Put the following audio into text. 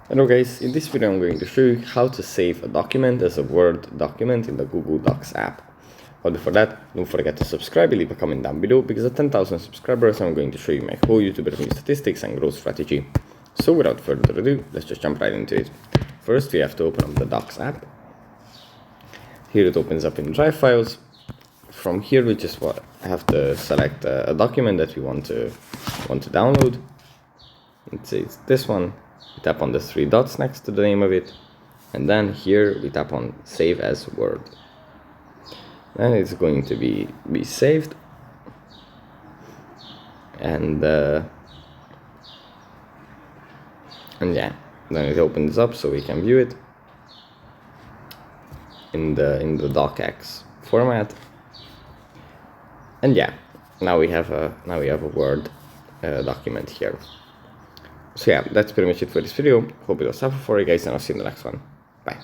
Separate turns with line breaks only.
Hello guys, in this video I'm going to show you how to save a document as a Word document in the Google Docs app. But before that, don't forget to subscribe and leave a comment down below, because at 10,000 subscribers I'm going to show you my whole YouTube revenue statistics and growth strategy. So without further ado, let's just jump right into it. First we have to open up the Docs app. Here it opens up in Drive files. From here we just have to select a document that we want to download. Let's say it's this one. We tap on the three dots next to the name of it, and then here we tap on Save as Word. Then it's going to be saved, and yeah, then it opens up so we can view it in the docx format. And yeah, now we have a Word document here. So yeah, that's pretty much it for this video. Hope it was helpful for you guys, and I'll see you in the next one. Bye.